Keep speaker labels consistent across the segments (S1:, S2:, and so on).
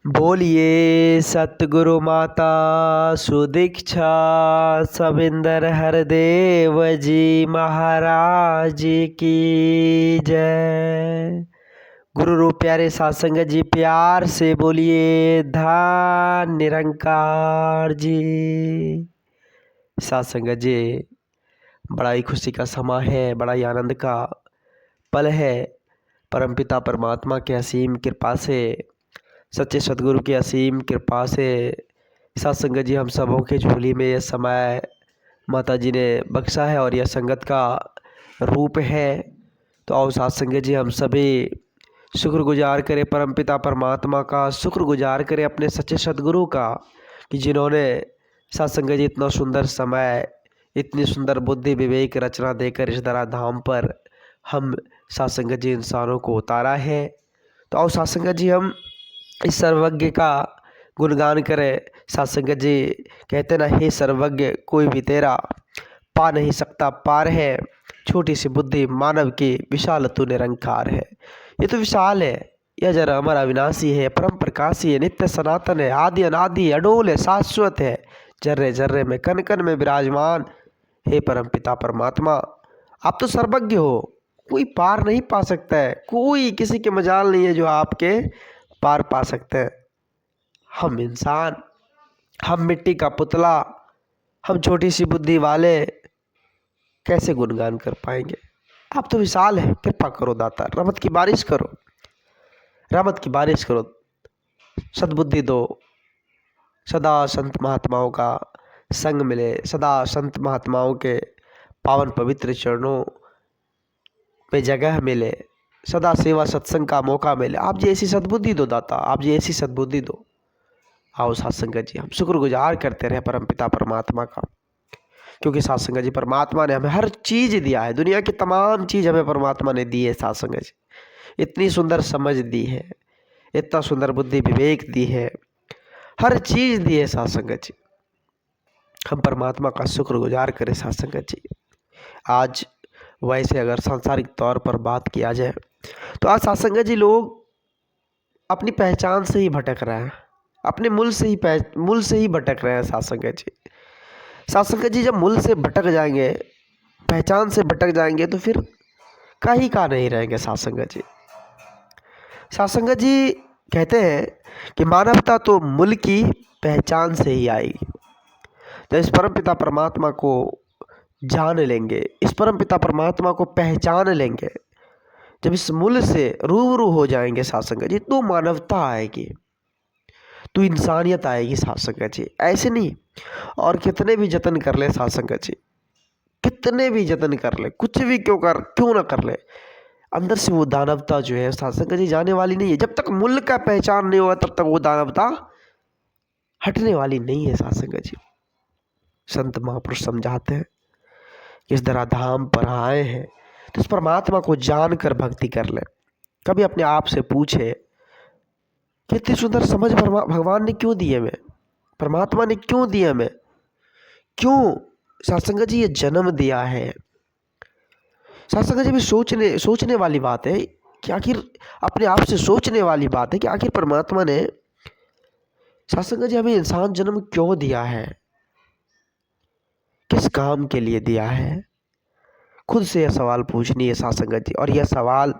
S1: बोलिए सतगुरु माता सुदीक्षा सविंदर हरदेव जी महाराज की जय। गुरु रूप प्यारे सत्संग जी प्यार से बोलिए धन निरंकार जी। सत्संग जी बड़ा ही खुशी का समा है, बड़ा ही आनंद का पल है। परमपिता परमात्मा के असीम कृपा से, सच्चे सदगुरु की असीम कृपा से सत्संग जी हम सबों के झोली में यह समय माता जी ने बख्शा है और यह संगत का रूप है। तो आओ सत्संग जी हम सभी शुक्रगुजार करें परमपिता परमात्मा का, शुक्रगुजार करें अपने सच्चे सदगुरु का कि जिन्होंने सत्संग जी इतना सुंदर समय, इतनी सुंदर बुद्धि विवेक रचना देकर इस धरा धाम पर हम सत्संग जी इंसानों को उतारा है। तो आओ सत्संग जी हम इस सर्वज्ञ का गुणगान करें। सत्संग जी कहते ना, हे सर्वज्ञ कोई भी तेरा पा नहीं सकता पार है, छोटी सी बुद्धि मानव की विशाल तू निरंकार है। ये तो विशाल है, यह जरा अमर अविनाशी है, परम प्रकाशी है, नित्य सनातन है, आदि अनादि अडोल है, शाश्वत है, जर्रे जर्रे में कण कण में विराजमान। हे परम पिता परमात्मा, आप तो सर्वज्ञ हो, कोई पार नहीं पा सकता है, कोई किसी के मजाल नहीं है जो आपके पार पा सकते हैं। हम इंसान, हम मिट्टी का पुतला, हम छोटी सी बुद्धि वाले कैसे गुणगान कर पाएंगे। आप तो विशाल है, कृपा करो दाता, रहमत की बारिश करो, रहमत की बारिश करो, सद्बुद्धि दो, सदा संत महात्माओं का संग मिले, सदा संत महात्माओं के पावन पवित्र चरणों में जगह मिले, सदा सेवा सत्संग का मौका मिले। आप जी ऐसी सद्बुद्धि दो दाता, आप जी ऐसी सद्बुद्धि दो। आओ सत्संग जी हम शुक्रगुजार करते रहे परमपिता परमात्मा का, क्योंकि सत्संग जी परमात्मा ने हमें हर चीज़ दिया है, दुनिया की तमाम चीज़ हमें परमात्मा ने दी है। सत्संग जी इतनी सुंदर समझ दी है, इतना सुंदर बुद्धि विवेक दी है, हर चीज़ दी है सत्संग जी। हम परमात्मा का शुक्रगुजार करें सत्संग जी। आज वैसे अगर सांसारिक तौर पर बात किया जाए तो आज सत्संग जी लोग अपनी पहचान से ही भटक रहे हैं, अपने मूल से ही भटक रहे हैं सत्संग जी। सत्संग जी जब मूल से भटक जाएंगे, पहचान से भटक जाएंगे, तो फिर कहीं का नहीं रहेंगे सत्संग जी। सत्संग जी कहते हैं कि मानवता तो मूल की पहचान से ही आएगी। जब इस परमपिता परमात्मा को जान लेंगे, इस परमपिता परमात्मा को पहचान लेंगे, जब इस मूल से रूबरू हो जाएंगे सत्संग जी, तो मानवता आएगी, तो इंसानियत आएगी सत्संग जी। ऐसे नहीं और कितने भी जतन कर ले सत्संग जी, कितने भी जतन कर ले, कुछ भी क्यों ना कर ले, अंदर से वो दानवता जो है सत्संग जी जाने वाली नहीं है। जब तक मूल का पहचान नहीं हुआ तब तक वो दानवता हटने वाली नहीं है सत्संग जी। संत महापुरुष समझाते हैं कि इस धराधाम पर आए हैं तो इस परमात्मा को जानकर भक्ति कर ले। कभी अपने आप से पूछे कि इतनी सुंदर समझ भगवान ने क्यों दी है, मैं परमात्मा ने क्यों दिया, मैं क्यों सत्संग जी ये जन्म दिया है। सत्संग जी भी सोचने वाली बात है कि आखिर, अपने आप से सोचने वाली बात है कि आखिर परमात्मा ने सत्संग जी हमें इंसान जन्म क्यों दिया है, किस काम के लिए दिया है। खुद से यह सवाल पूछनी है सत्संग जी, और यह सवाल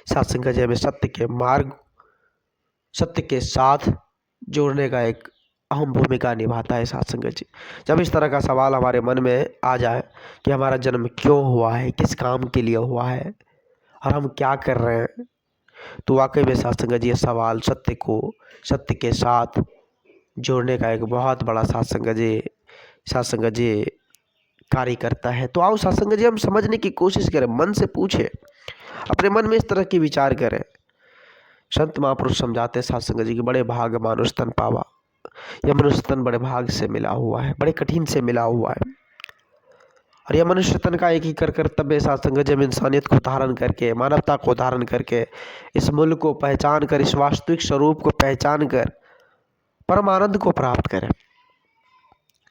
S1: सत्संग जी हमें सत्य के मार्ग, सत्य के साथ जोड़ने का एक अहम भूमिका निभाता है सत्संग जी। जब इस तरह का सवाल हमारे मन में आ जाए कि हमारा जन्म क्यों हुआ है, किस काम के लिए हुआ है और हम क्या कर रहे हैं, तो वाकई में सत्संग जी ये सवाल सत्य के साथ जोड़ने का एक बहुत बड़ा सत्संग जी कार्य करता है। तो आओ सत्संग जी हम समझने की कोशिश करें, मन से पूछे, अपने मन में इस तरह की विचार करें। संत महापुरुष समझाते सत्संग जी कि बड़े भाग मानुष तन पावा, यह मनुष्य तन बड़े भाग से मिला हुआ है, बड़े कठिन से मिला हुआ है, और यह मनुष्य तन का एक ही कर्तव्य सत्संग जी हम इंसानियत को धारण करके, मानवता को धारण करके, इस मूल्य को पहचान कर, इस वास्तविक स्वरूप को पहचान कर परमानंद को प्राप्त करें,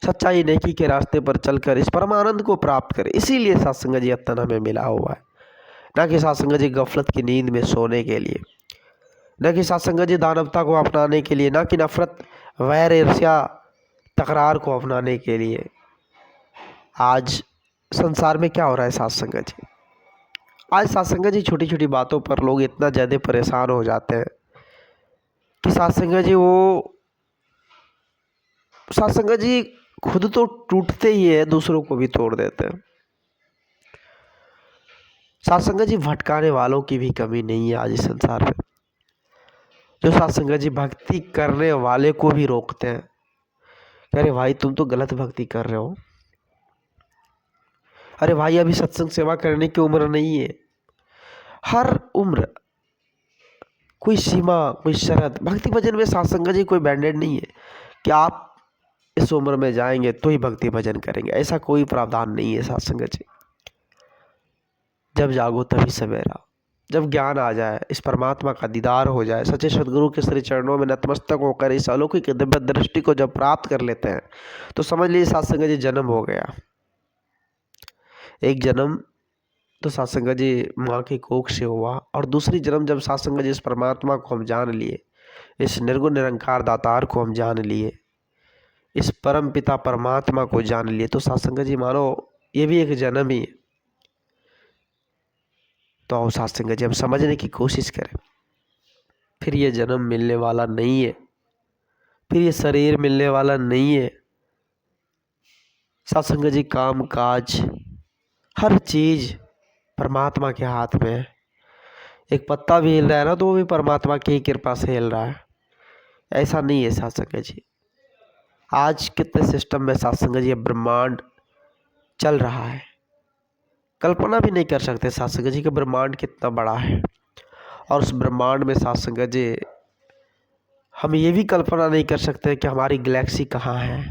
S1: सच्चाई नेकी के रास्ते पर चलकर इस परमानंद को प्राप्त करें। इसीलिए सत्संग जी तन हमें मिला हुआ है, ना कि सत्संग जी गफलत की नींद में सोने के लिए। न कि सत्संग जी दानवता को अपनाने के लिए, न कि नफरत, वैर, ईर्ष्या, तकरार को अपनाने के लिए। आज संसार में क्या हो रहा है सत्संग जी? आज सत्संग जी छोटी छोटी बातों पर लोग इतना ज़्यादा परेशान हो जाते हैं कि सत्संग जी सत्संग जी खुद तो टूटते ही है, दूसरों को भी तोड़ देते हैं। सत्संग जी भटकाने वालों की भी कमी नहीं है आज इस संसार में, जो सत्संग जी भक्ति करने वाले को भी रोकते हैं। अरे भाई तुम तो गलत भक्ति कर रहे हो, अरे भाई अभी सत्संग सेवा करने की उम्र नहीं है। हर उम्र, कोई सीमा, कोई शरत, भक्ति भजन में सत्संग जी कोई बैंडेड नहीं है कि आप इस उम्र में जाएंगे तो ही भक्ति भजन करेंगे, ऐसा कोई प्रावधान नहीं है सत्संग जी। जब जागो तभी सवेरा, जब ज्ञान आ जाए, इस परमात्मा का दीदार हो जाए, सच्चे सदगुरु के श्री चरणों में नतमस्तक होकर इस अलौकिक दिव्य दृष्टि को जब प्राप्त कर लेते हैं तो समझ लीजिए सत्संग जी जन्म हो गया। एक जन्म तो सत्संग जी माँ की कोख से हुआ, और दूसरी जन्म जब सत्संग जी इस परमात्मा को हम जान लिए, इस निर्गुण निरंकार दातार को हम जान लिए, इस परम पिता परमात्मा को जान लिए, तो सत्संग जी मानो ये भी एक जन्म ही है। तो आओ सत्संग जी हम समझने की कोशिश करें। फिर ये जन्म मिलने वाला नहीं है, फिर ये शरीर मिलने वाला नहीं है। सत्संग जी काम काज हर चीज परमात्मा के हाथ में है। एक पत्ता भी हिल रहा है ना तो वो भी परमात्मा की कृपा से हिल रहा है, ऐसा नहीं है सत्संग जी। आज कितने सिस्टम में सत्संग जी ब्रह्मांड चल रहा है, कल्पना भी नहीं कर सकते सत्संग जी कि ब्रह्मांड कितना बड़ा है। और उस ब्रह्मांड में सत्संग जी हम ये भी कल्पना नहीं कर सकते कि हमारी गैलेक्सी कहाँ है।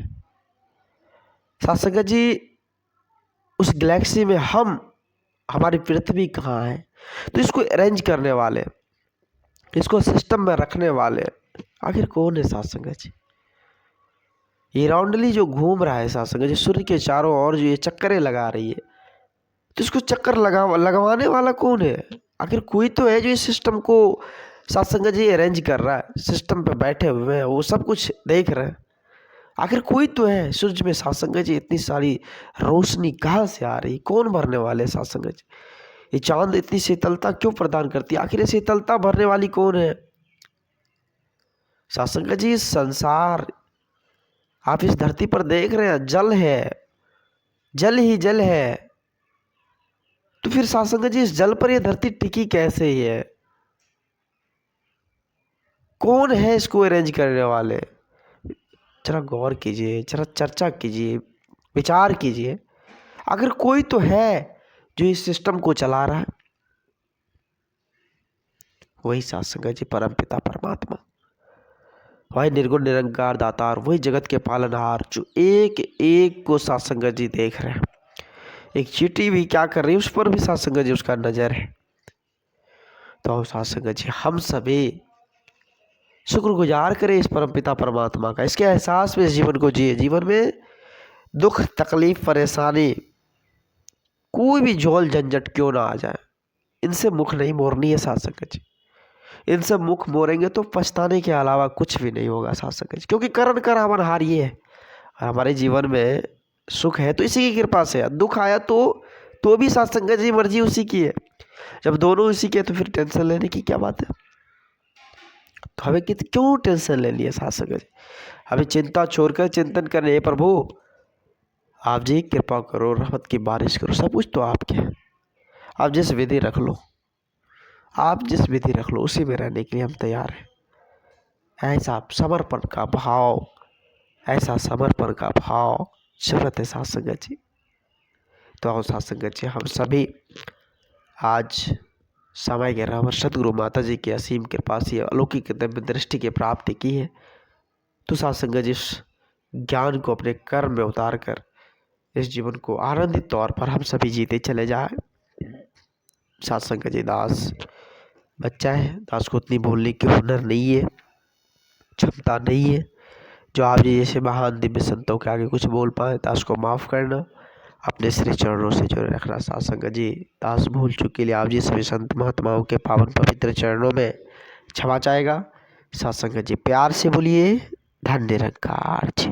S1: सत्संग जी उस गैलेक्सी में हमारी पृथ्वी कहाँ है, तो इसको अरेंज करने वाले, इसको सिस्टम में रखने वाले आखिर कौन है सत्संग जी? ये राउंडली जो घूम रहा है सत्संग जी, सूर्य के चारों ओर जो ये चक्करें लगा रही है, तो इसको चक्कर लगवाने वाला कौन है? आखिर कोई तो है जो इस सिस्टम को सत्संग जी अरेंज कर रहा है, सिस्टम पे बैठे हुए हैं, वो सब कुछ देख रहे हैं। आखिर कोई तो है। सूरज में सत्संग जी इतनी सारी रोशनी कहाँ से आ रही, कौन भरने वाले सत्संग जी? ये चांद इतनी शीतलता क्यों प्रदान करती है, आखिर ये शीतलता भरने वाली कौन है? सत्संग जी संसार आप इस धरती पर देख रहे हैं, जल है, जल ही जल है, तो फिर सत्संग जी इस जल पर यह धरती टिकी कैसे है? कौन है इसको अरेंज करने वाले? जरा गौर कीजिए, जरा चर्चा कीजिए, विचार कीजिए। अगर कोई तो है जो इस सिस्टम को चला रहा है, वही सत्संग जी परम पिता परमात्मा, वही निर्गुण निरंकार दातार, वही जगत के पालनहार, जो एक एक को सत्संग जी देख रहे हैं। एक चींटी भी क्या कर रही है, उस पर भी सत्संग जी उसका नजर है। तो सत्संग जी हम सभी शुक्रगुजार करें इस परम पिता परमात्मा का, इसके एहसास में इस जीवन को जिए। जीवन में दुख, तकलीफ, परेशानी, कोई भी झोल झंझट क्यों ना आ जाए, इनसे मुख नहीं मोड़नी है सत्संग जी। इनसे मुख मोड़ेंगे तो पछताने के अलावा कुछ भी नहीं होगा सत्संग जी, क्योंकि करण कर हवन हार ये है। हमारे जीवन में सुख है तो इसी की कृपा से, दुख आया तो भी सत्संग जी मर्जी उसी की है। जब दोनों उसी के, तो फिर टेंशन लेने की क्या बात है? तो हमें क्यों टेंशन लेनी है सत्संग जी? हमें चिंता छोड़कर चिंतन करने, हे प्रभु आप जी कृपा करो, रहमत की बारिश करो, सब कुछ तो आपके है। आप जिस विधि रख लो, आप जिस विधि रख लो, उसी में रहने के लिए हम तैयार हैं। ऐसा समर्पण का भाव, ऐसा समर्पण का भाव जरूरत है सत्संग जी। तो आओ सत्संग जी हम सभी आज समय के रहवर सतगुरु माता जी की असीम कृपा से अलौकिक दिव्य दृष्टि की प्राप्ति की है। तो सत्संग जी इस ज्ञान को अपने कर्म में उतार कर इस जीवन को आनंदित तौर पर हम सभी जीते चले जाए। सत्संग जी दास बच्चा है, दास को उतनी बोलने की हुनर नहीं है, क्षमता नहीं है जो आप जी जैसे महान दिव्य संतों के आगे कुछ बोल पाए। दास को माफ़ करना, अपने श्री चरणों से जोड़े रखना। सत्संग जी दास भूल चुके लिए आप जी सभी संत महात्माओं के पावन पवित्र चरणों में क्षमा चाहेगा। साथ संगत जी प्यार से बोलिए धन निरंकार जी।